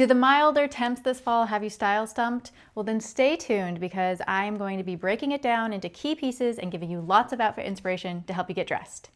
Do the milder temps this fall have you style stumped? Well, then stay tuned because I'm going to be breaking it down into key pieces and giving you lots of outfit inspiration to help you get dressed.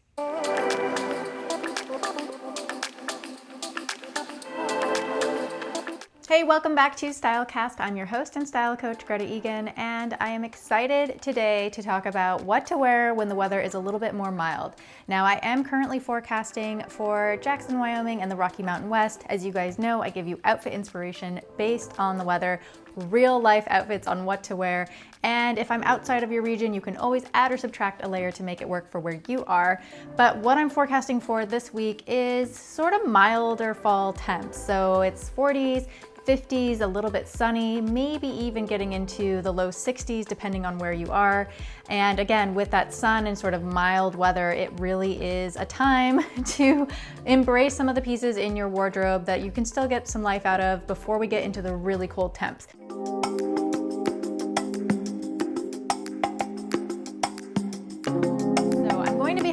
Hey, welcome back to Stylecast. I'm your host and style coach, Greta Eagan, and I am excited today to talk about what to wear when the weather is a little bit more mild. Now, I am currently forecasting for Jackson, Wyoming and the Rocky Mountain West. As you guys know, I give you outfit inspiration based on the weather, real life outfits on what to wear. And if I'm outside of your region, you can always add or subtract a layer to make it work for where you are. But what I'm forecasting for this week is sort of milder fall temps. So it's 40s, 50s, a little bit sunny, maybe even getting into the low 60s depending on where you are. And again, with that sun and sort of mild weather, it really is a time to embrace some of the pieces in your wardrobe that you can still get some life out of before we get into the really cold temps.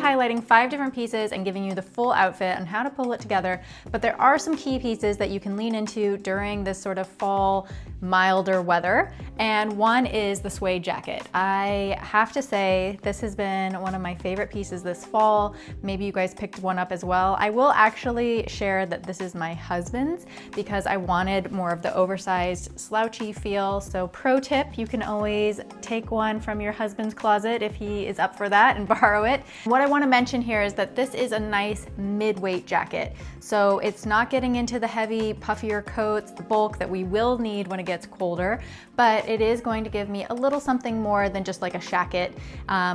Highlighting 5 different pieces and giving you the full outfit and how to pull it together, but there are some key pieces that you can lean into during this sort of fall milder weather, and one is the suede jacket. I have to say this has been one of my favorite pieces this fall. Maybe you guys picked one up as well. I will actually share that this is my husband's because I wanted more of the oversized slouchy feel. So pro tip, you can always take one from your husband's closet if he is up for that and borrow it. What I want to mention here is that this is a nice mid-weight jacket. So it's not getting into the heavy, puffier coats, the bulk that we will need when it gets colder, but it is going to give me a little something more than just like a shacket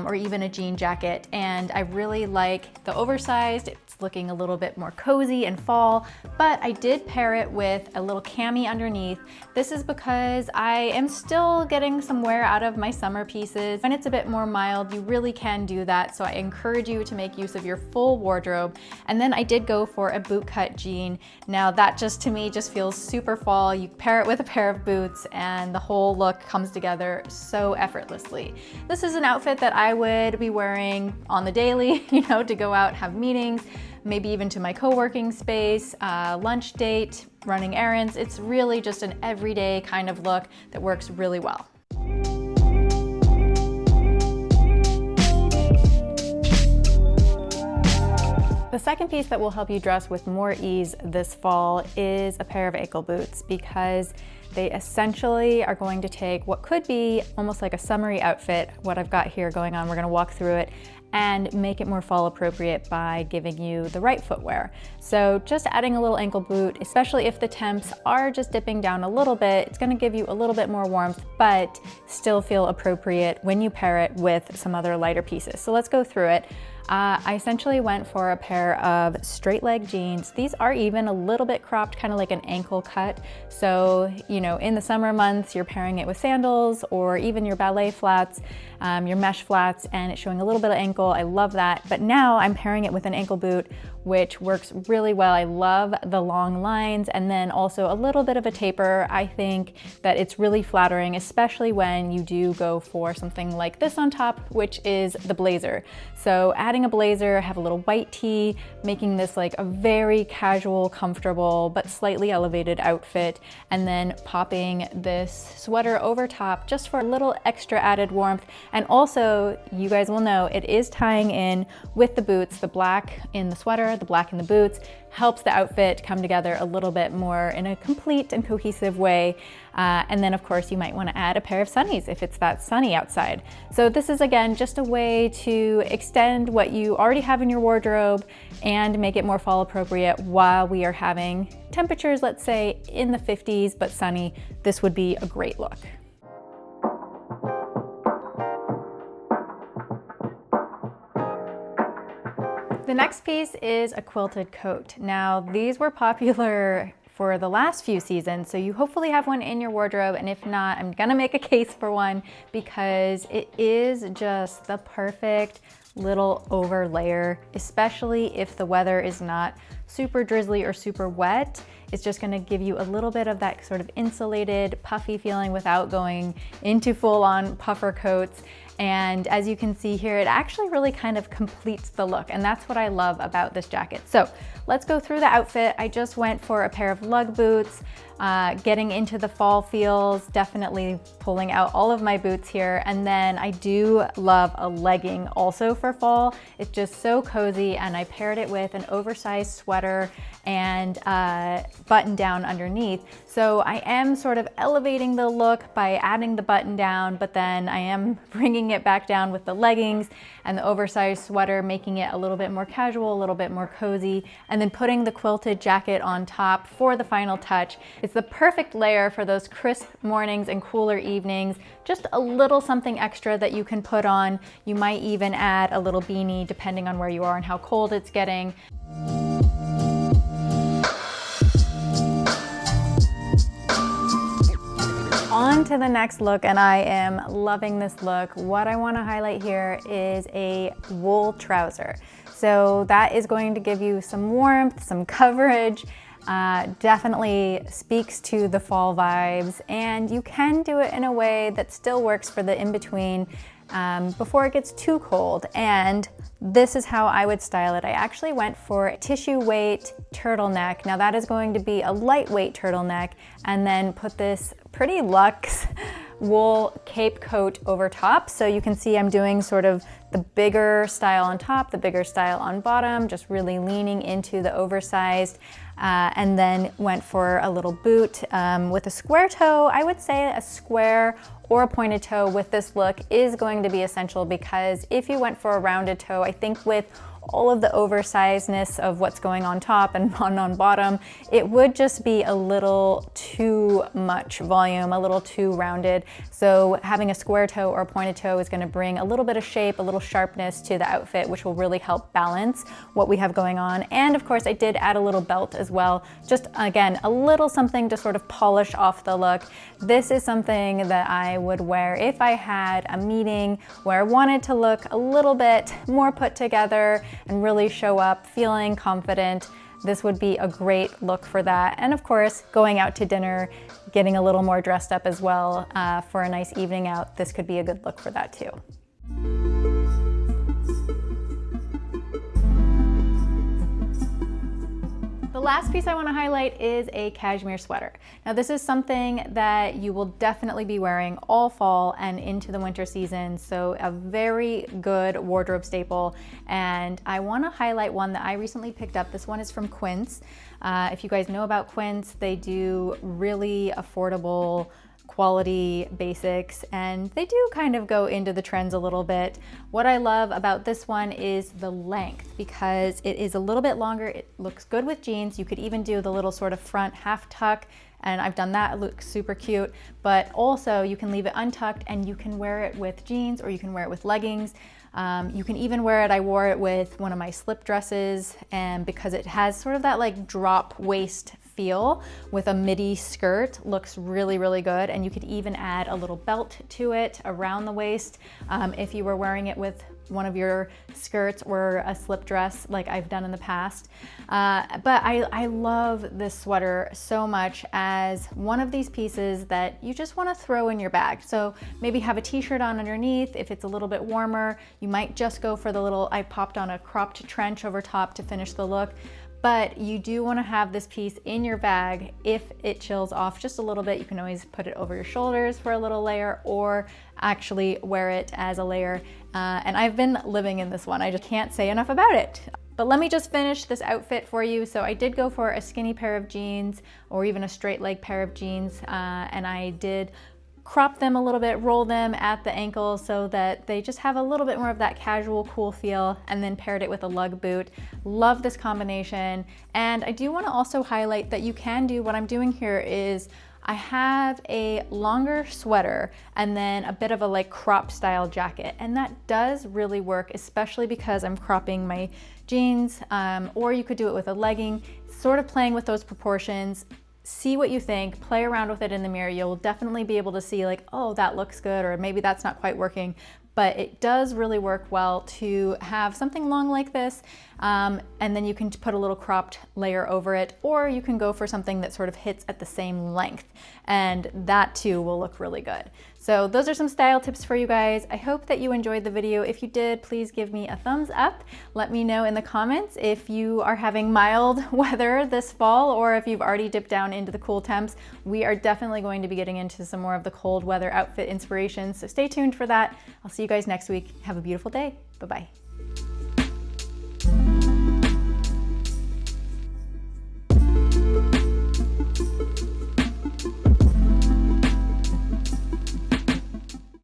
or even a jean jacket. And I really like the oversized. It's looking a little bit more cozy and fall, but I did pair it with a little cami underneath. This is because I am still getting some wear out of my summer pieces. When it's a bit more mild, you really can do that. So I encourage you to make use of your full wardrobe. And then I did go for a boot cut jean. Now that just to me just feels super fall. You pair it with a pair of boots and the whole look comes together so effortlessly. This is an outfit that I would be wearing on the daily, to go out, have meetings, maybe even to my co-working space, lunch date, running errands. It's really just an everyday kind of look that works really well. The second piece that will help you dress with more ease this fall is a pair of ankle boots, because they essentially are going to take what could be almost like a summery outfit, what I've got here going on, we're gonna walk through it, and make it more fall appropriate by giving you the right footwear. So just adding a little ankle boot, especially if the temps are just dipping down a little bit, it's gonna give you a little bit more warmth, but still feel appropriate when you pair it with some other lighter pieces. So let's go through it. I essentially went for a pair of straight leg jeans. These are even a little bit cropped, kind of like an ankle cut. So, in the summer months, you're pairing it with sandals or even your ballet flats, your mesh flats, and it's showing a little bit of ankle. I love that. But now I'm pairing it with an ankle boot, which works really well. I love the long lines and then also a little bit of a taper. I think that it's really flattering, especially when you do go for something like this on top, which is the blazer. So adding a blazer, have a little white tee, making this like a very casual, comfortable, but slightly elevated outfit, and then popping this sweater over top just for a little extra added warmth. And also, you guys will know, it is tying in with the boots. The black in the sweater, the black in the boots helps the outfit come together a little bit more in a complete and cohesive way. And then of course you might want to add a pair of sunnies if it's that sunny outside. So this is again just a way to extend what you already have in your wardrobe and make it more fall appropriate while we are having temperatures, let's say in the 50s but sunny. This would be a great look. The next piece is a quilted coat. Now, these were popular for the last few seasons, so you hopefully have one in your wardrobe, and if not, I'm gonna make a case for one because it is just the perfect little over layer, especially if the weather is not super drizzly or super wet. It's just gonna give you a little bit of that sort of insulated, puffy feeling without going into full-on puffer coats. And as you can see here, it actually really kind of completes the look, and that's what I love about this jacket. So let's go through the outfit. I just went for a pair of lug boots, getting into the fall feels, definitely pulling out all of my boots here. And then I do love a legging also for fall. It's just so cozy, and I paired it with an oversized sweater and button down underneath. So I am sort of elevating the look by adding the button down, but then I am bringing it back down with the leggings and the oversized sweater, making it a little bit more casual, a little bit more cozy, and then putting the quilted jacket on top for the final touch. It's the perfect layer for those crisp mornings and cooler evenings. Just a little something extra that you can put on. You might even add a little beanie depending on where you are and how cold it's getting. On to the next look, and I am loving this look. What I want to highlight here is a wool trouser. So that is going to give you some warmth, some coverage, definitely speaks to the fall vibes, and you can do it in a way that still works for the in-between before it gets too cold. And this is how I would style it. I actually went for a tissue weight turtleneck. Now that is going to be a lightweight turtleneck, and then put this pretty luxe wool cape coat over top. So you can see I'm doing sort of the bigger style on top, the bigger style on bottom, just really leaning into the oversized, and then went for a little boot with a square toe. I would say a square or a pointed toe with this look is going to be essential, because if you went for a rounded toe, I think with all of the oversizedness of what's going on top and on bottom, it would just be a little too much volume, a little too rounded. So having a square toe or a pointed toe is gonna bring a little bit of shape, a little sharpness to the outfit, which will really help balance what we have going on. And of course, I did add a little belt as well. Just again, a little something to sort of polish off the look. This is something that I would wear if I had a meeting where I wanted to look a little bit more put together and really show up feeling confident. This would be a great look for that. And of course, going out to dinner, getting a little more dressed up as well for a nice evening out, this could be a good look for that too. The last piece I want to highlight is a cashmere sweater. Now this is something that you will definitely be wearing all fall and into the winter season, so a very good wardrobe staple. And I want to highlight one that I recently picked up. This one is from Quince. If you guys know about Quince, they do really affordable quality basics, and they do kind of go into the trends a little bit. What I love about this one is the length, because it is a little bit longer. It looks good with jeans. You could even do the little sort of front half tuck, and I've done that. It looks super cute, but also you can leave it untucked and you can wear it with jeans, or you can wear it with leggings. You can even wear it, I wore it with one of my slip dresses, and because it has sort of that like drop waist feel with a midi skirt, looks really, really good. And you could even add a little belt to it around the waist if you were wearing it with one of your skirts or a slip dress like I've done in the past. But I love this sweater so much as one of these pieces that you just want to throw in your bag. So maybe have a t-shirt on underneath. If it's a little bit warmer, you might just go for the little, I popped on a cropped trench over top to finish the look. But you do want to have this piece in your bag. If it chills off just a little bit, you can always put it over your shoulders for a little layer, or actually wear it as a layer. And I've been living in this one. I just can't say enough about it. But let me just finish this outfit for you. So I did go for a skinny pair of jeans, or even a straight leg pair of jeans, and I did crop them a little bit, roll them at the ankle so that they just have a little bit more of that casual, cool feel, and then paired it with a lug boot. Love this combination. And I do want to also highlight that you can do, what I'm doing here is I have a longer sweater and then a bit of a like crop style jacket, and that does really work, especially because I'm cropping my jeans, or you could do it with a legging, sort of playing with those proportions. See what you think, play around with it in the mirror. You'll definitely be able to see like, oh, that looks good, or maybe that's not quite working. but it does really work well to have something long like this, and then you can put a little cropped layer over it, or you can go for something that sort of hits at the same length, and that too will look really good. So those are some style tips for you guys. I hope that you enjoyed the video. If you did, please give me a thumbs up. Let me know in the comments if you are having mild weather this fall, or if you've already dipped down into the cool temps. We are definitely going to be getting into some more of the cold weather outfit inspirations, so stay tuned for that. I'll see you guys next week. Have a beautiful day. Bye-bye.